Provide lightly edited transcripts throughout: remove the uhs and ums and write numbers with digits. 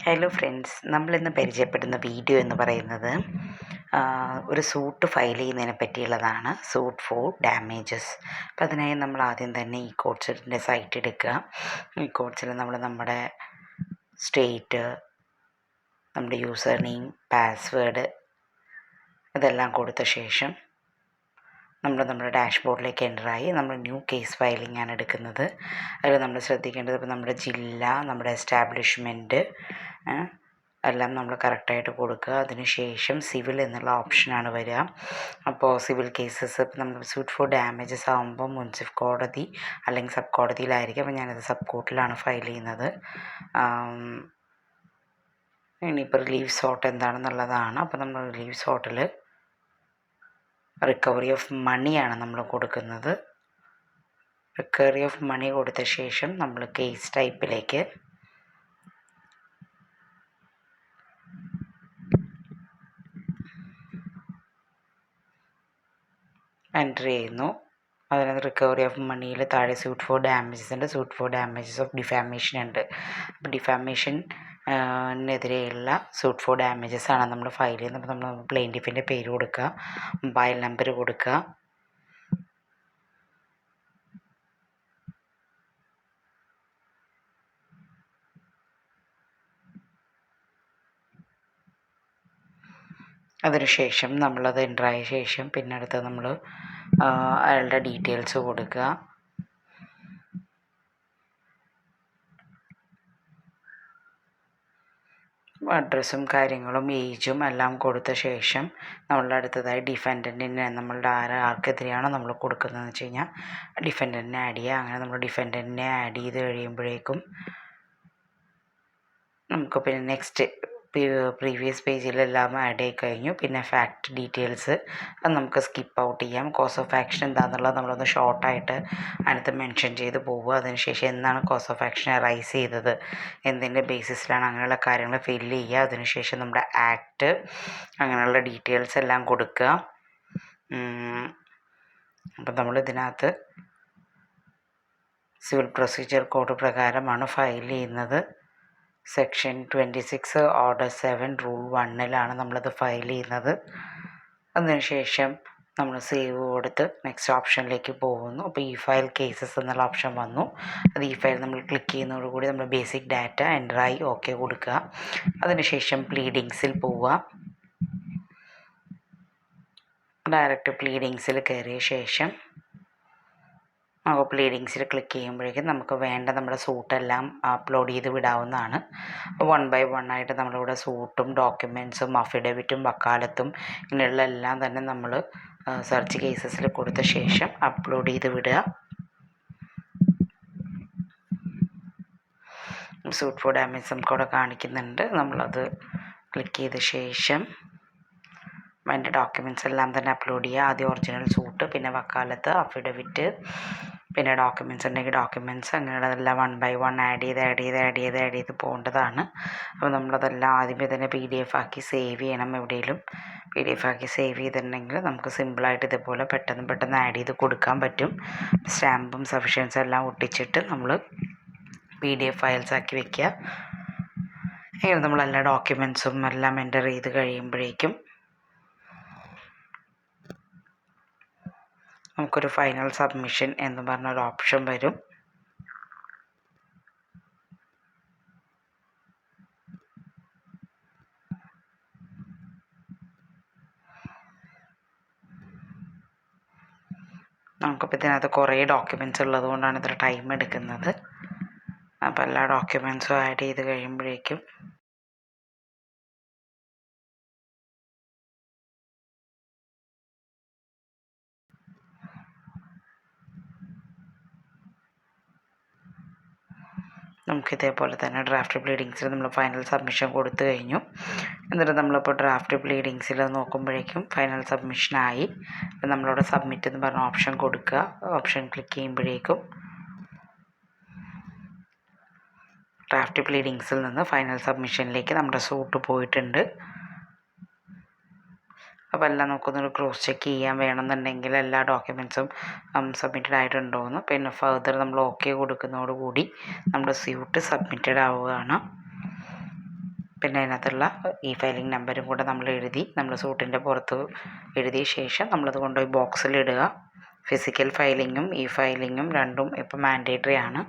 Hello friends, നമ്മളിന്ന് പരിചയപ്പെടുന്ന video എന്ന് പറയുന്നത് ഒരു സൂട്ട് ഫയൽ ചെയ്യുന്നതിനെ പറ്റിയുള്ളതാണ്. Suit four damages. അപ്പോൾ അതിനായി നമ്മൾ ആദ്യം തന്നെ ഈ കോഡ്സിൻ്റെ സൈറ്റ് എടുക്കുക. ഈ കോഡ്സിൽ നമ്മൾ നമ്മുടെ സ്റ്റേറ്റ്, നമ്മുടെ യൂസർ നെയിം, പാസ്വേഡ് ഇതെല്ലാം കൊടുത്ത ശേഷം നമ്മുടെ ഡാഷ്ബോർഡിലേക്ക് എൻ്ററായി നമ്മൾ ന്യൂ കേസ് ഫയലിംഗ് ആണ് എടുക്കുന്നത്. അതിൽ നമ്മൾ ശ്രദ്ധിക്കേണ്ടത് ഇപ്പോൾ നമ്മുടെ ജില്ല, നമ്മുടെ എസ്റ്റാബ്ലിഷ്മെൻറ്റ് എല്ലാം നമ്മൾ കറക്റ്റായിട്ട് കൊടുക്കുക. അതിനുശേഷം സിവിൽ എന്നുള്ള ഓപ്ഷനാണ് വരിക. അപ്പോൾ സിവിൽ കേസസ് ഇപ്പോൾ നമ്മൾ സൂട്ട് ഫോർ ഡാമേജസ് ആകുമ്പോൾ മുൻസിഫ് കോടതി അല്ലെങ്കിൽ സബ് കോടതിയിലായിരിക്കും. അപ്പോൾ ഞാനത് സബ് കോർട്ടിലാണ് ഫയൽ ചെയ്യുന്നത്. ഇനിയിപ്പോൾ റിലീഫ് സോട്ട് എന്താണെന്നുള്ളതാണ്. അപ്പോൾ നമ്മൾ റിലീഫ് സോട്ടിൽ റിക്കവറി ഓഫ് മണിയാണ് നമ്മൾ കൊടുക്കുന്നത്. റിക്കവറി ഓഫ് മണി കൊടുത്ത ശേഷം നമ്മൾ കേസ് ടൈപ്പിലേക്ക് എൻ്റർ ചെയ്യുന്നു. അതിനകത്ത് റിക്കവറി ഓഫ് മണിയിൽ താഴെ സൂട്ട് ഫോർ ഡാമേജസ് ഉണ്ട്, suit four damages of defamation ഉണ്ട്. അപ്പോൾ ഡിഫാമേഷനെതിരെയുള്ള സൂട്ട് ഫോർ ഡാമേജസ് ആണ് നമ്മൾ ഫയൽ ചെയ്യുന്നത്. അപ്പോൾ നമ്മൾ പ്ലെയിൻറ്റിഫിൻ്റെ പേര് കൊടുക്കുക, മൊബൈൽ നമ്പർ കൊടുക്കുക, അതിനുശേഷം നമ്മളത് എൻ്ററായ ശേഷം പിന്നെ അടുത്ത് നമ്മൾ അയാളുടെ ഡീറ്റെയിൽസ് കൊടുക്കുക. അഡ്രസ്സും കാര്യങ്ങളും ഏജും എല്ലാം കൊടുത്ത ശേഷം നമ്മളുടെ അടുത്തതായി ഡിഫൻഡൻറ്റിനെ നമ്മളുടെ ആർക്കെതിരെയാണോ നമ്മൾ കൊടുക്കുന്നതെന്ന് വെച്ച് കഴിഞ്ഞാൽ ഡിഫൻഡൻറ്റിനെ ആഡ് ചെയ്യുക. അങ്ങനെ നമ്മൾ ഡിഫൻഡൻറ്റിനെ ആഡ് ചെയ്ത് കഴിയുമ്പോഴേക്കും നമുക്ക് പിന്നെ നെക്സ്റ്റ് പ്രീവിയസ് പേജിലെല്ലാം ആഡ് ആയി കഴിഞ്ഞു. പിന്നെ ഫാക്ട് ഡീറ്റെയിൽസ് അത് നമുക്ക് സ്കിപ്പ് ഔട്ട് ചെയ്യാം. കോസ് ഓഫ് ആക്ഷൻ എന്താണെന്നുള്ളത് നമ്മളൊന്ന് ഷോർട്ടായിട്ട് അതിനകത്ത് മെൻഷൻ ചെയ്ത് പോവുക. അതിനുശേഷം എന്നാണ് കോസ് ഓഫ് ആക്ഷൻ റൈസ് ചെയ്തത്, എന്തിൻ്റെ ബേസിസിലാണ്, അങ്ങനെയുള്ള കാര്യങ്ങൾ ഫില്ല് ചെയ്യുക. അതിനുശേഷം നമ്മുടെ ആക്ട് അങ്ങനെയുള്ള ഡീറ്റെയിൽസ് എല്ലാം കൊടുക്കുക. അപ്പം നമ്മൾ ഇതിനകത്ത് സിവിൽ പ്രൊസീജിയർ കോഡ് പ്രകാരമാണ് ഫയൽ ചെയ്യുന്നത്. സെക്ഷൻ 26 ഓർഡർ 7 റൂൾ 1 നമ്മളത് ഫയൽ ചെയ്യുന്നത്. അതിനുശേഷം നമ്മൾ സേവ് കൊടുത്ത് നെക്സ്റ്റ് ഓപ്ഷനിലേക്ക് പോകുന്നു. അപ്പോൾ ഈ ഫയൽ കേസസ് എന്നുള്ള ഓപ്ഷൻ വന്നു. അത് ഈ ഫയൽ നമ്മൾ ക്ലിക്ക് ചെയ്യുന്നതോടുകൂടി നമ്മൾ ബേസിക് ഡാറ്റ എൻ്ററായി ഓക്കെ കൊടുക്കുക. അതിനുശേഷം പ്ലീഡിങ്സിൽ പോവുക. ഡയറക്റ്റ് പ്ലീഡിങ്സിൽ കയറിയ ശേഷം പ്ലീഡിങ്സിൽ ക്ലിക്ക് ചെയ്യുമ്പോഴേക്കും നമുക്ക് വേണ്ട നമ്മുടെ സൂട്ടെല്ലാം അപ്ലോഡ് ചെയ്ത് വിടാവുന്നതാണ്. 1 by 1 ആയിട്ട് നമ്മളിവിടെ സൂട്ടും ഡോക്യുമെൻറ്റ്സും അഫിഡവിറ്റും വക്കാലത്തും ഇങ്ങനെയുള്ള എല്ലാം തന്നെ നമ്മൾ സെർച്ച് കേസസിൽ കൊടുത്ത ശേഷം അപ്ലോഡ് ചെയ്ത് വിടുക. സൂട്ട് ഫോർ ഡാമേജ് നമുക്കവിടെ കാണിക്കുന്നുണ്ട്. നമ്മളത് ക്ലിക്ക് ചെയ്ത ശേഷം അതിൻ്റെ ഡോക്യുമെൻറ്റ്സ് എല്ലാം തന്നെ അപ്ലോഡ് ചെയ്യുക. ആദ്യം ഒറിജിനൽ സൂട്ട്, പിന്നെ വക്കാലത്ത്, അഫിഡവിറ്റ്, പിന്നെ ഡോക്യുമെൻറ്റ്സ് ഉണ്ടെങ്കിൽ ഡോക്യുമെൻറ്റ്സ്, അങ്ങനെയുള്ളതെല്ലാം 1 by 1 ആഡ് ചെയ്ത് പോകേണ്ടതാണ്. അപ്പോൾ നമ്മളതെല്ലാം ആദ്യമേ തന്നെ PDF ആക്കി സേവ് ചെയ്യണം. എവിടെയെങ്കിലും PDF ആക്കി സേവ് ചെയ്തിട്ടുണ്ടെങ്കിൽ നമുക്ക് സിമ്പിളായിട്ട് ഇതുപോലെ പെട്ടെന്ന് ആഡ് ചെയ്ത് കൊടുക്കാൻ പറ്റും. സ്റ്റാമ്പും സഫിഷ്യൻസും എല്ലാം ഒട്ടിച്ചിട്ട് നമ്മൾ PDF ഫയൽസ് ആക്കി വയ്ക്കുക. ഇങ്ങനെ നമ്മളെല്ലാ ഡോക്യുമെൻറ്റ്സും എല്ലാം എൻ്റർ ചെയ്ത് കഴിയുമ്പോഴേക്കും നമുക്കൊരു ഫൈനൽ സബ്മിഷൻ എന്ന് പറഞ്ഞൊരു ഓപ്ഷൻ വരും. നമുക്കിപ്പോൾ ഇതിനകത്ത് കുറേ ഡോക്യുമെൻറ്റ്സ് ഉള്ളത് കൊണ്ടാണ് ഇത്ര ടൈം എടുക്കുന്നത്. അപ്പോൾ എല്ലാ ഡോക്യുമെൻറ്റ്സും ആഡ് ചെയ്ത് കഴിയുമ്പോഴേക്കും നമുക്കിതേപോലെ തന്നെ ഡ്രാഫ്റ്റ് പ്ലീഡിങ്സിൽ നമ്മൾ ഫൈനൽ സബ്മിഷൻ കൊടുത്തു കഴിഞ്ഞു. എന്നിട്ട് നമ്മളിപ്പോൾ ഡ്രാഫ്റ്റ് പ്ലീഡിങ്സിൽ നോക്കുമ്പോഴേക്കും ഫൈനൽ സബ്മിഷനായി. അപ്പം നമ്മളിവിടെ സബ്മിറ്റ് എന്ന് പറഞ്ഞ ഓപ്ഷൻ കൊടുക്കുക. ഓപ്ഷൻ ക്ലിക്ക് ചെയ്യുമ്പോഴേക്കും ഡ്രാഫ്റ്റ് പ്ലീഡിങ്സിൽ നിന്ന് ഫൈനൽ സബ്മിഷനിലേക്ക് നമ്മുടെ സൂട്ട് പോയിട്ടുണ്ട്. അപ്പോൾ എല്ലാം നമുക്കൊന്നൊരു ക്രോസ് ചെക്ക് ചെയ്യാൻ വേണമെന്നുണ്ടെങ്കിൽ എല്ലാ ഡോക്യുമെൻറ്റ്സും സബ്മിറ്റഡ് ആയിട്ടുണ്ടോയെന്ന്. പിന്നെ ഫർദർ നമ്മൾ ഓക്കെ കൊടുക്കുന്നതോടുകൂടി നമ്മുടെ സ്യൂട്ട് സബ്മിറ്റഡ് ആവുകയാണ്. പിന്നെ അതിനകത്തുള്ള ഫയലിംഗ് നമ്പരും കൂടെ നമ്മൾ എഴുതി നമ്മൾ സൂട്ടിൻ്റെ പുറത്ത് എഴുതിയ ശേഷം നമ്മളത് കൊണ്ടുപോയി ബോക്സിലിടുക. ഫിസിക്കൽ ഫയലിങ്ങും ഫയലിങ്ങും രണ്ടും ഇപ്പോൾ മാൻഡേറ്ററി ആണ്.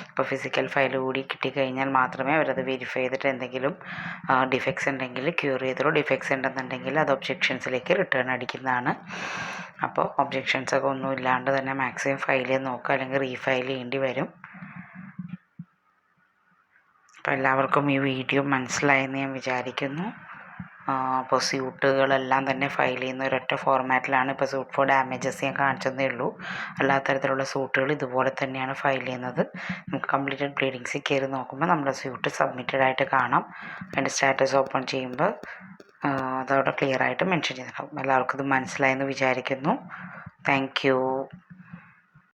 അപ്പോൾ ഫിസിക്കൽ ഫയൽ കൂടി കിട്ടിക്കഴിഞ്ഞാൽ മാത്രമേ അവരത് വെരിഫൈ ചെയ്തിട്ട് എന്തെങ്കിലും ഡിഫക്ട്സ് ഉണ്ടെങ്കിൽ ക്യൂർ ചെയ്തോ, ഡിഫക്ട്സ് ഉണ്ടെന്നുണ്ടെങ്കിൽ അത് ഒബ്ജെക്ഷൻസിലേക്ക് റിട്ടേൺ അടിക്കുന്നതാണ്. അപ്പോൾ ഒബ്ജെക്ഷൻസൊക്കെ ഒന്നും ഇല്ലാണ്ട് തന്നെ മാക്സിമം ഫയൽ ചെയ്ത് നോക്കുക, അല്ലെങ്കിൽ റീഫയൽ ചെയ്യേണ്ടി വരും. അപ്പോൾ എല്ലാവർക്കും ഈ വീഡിയോ മനസ്സിലായെന്ന് ഞാൻ വിചാരിക്കുന്നു. അപ്പോൾ സ്യൂട്ടുകളെല്ലാം തന്നെ ഫയൽ ചെയ്യുന്ന ഒരൊറ്റ ഫോർമാറ്റിലാണ്. ഇപ്പോൾ സൂട്ട് ഫോർ ഡാമേജസ് ഞാൻ കാണിച്ചതേ ഉള്ളൂ. അല്ലാത്ത തരത്തിലുള്ള സൂട്ടുകൾ ഇതുപോലെ തന്നെയാണ് ഫയൽ ചെയ്യുന്നത്. നമുക്ക് കംപ്ലീറ്റഡ് ബ്ലീഡിങ്സിൽ കയറി നോക്കുമ്പോൾ നമ്മുടെ സ്യൂട്ട് സബ്മിറ്റഡ് ആയിട്ട് കാണാം. അതിൻ്റെ സ്റ്റാറ്റസ് ഓപ്പൺ ചെയ്യുമ്പോൾ അതവിടെ ക്ലിയർ ആയിട്ട് മെൻഷൻ ചെയ്തിട്ടുണ്ടാകും. എല്ലാവർക്കും ഇത് മനസ്സിലായെന്ന് വിചാരിക്കുന്നു. Thank you.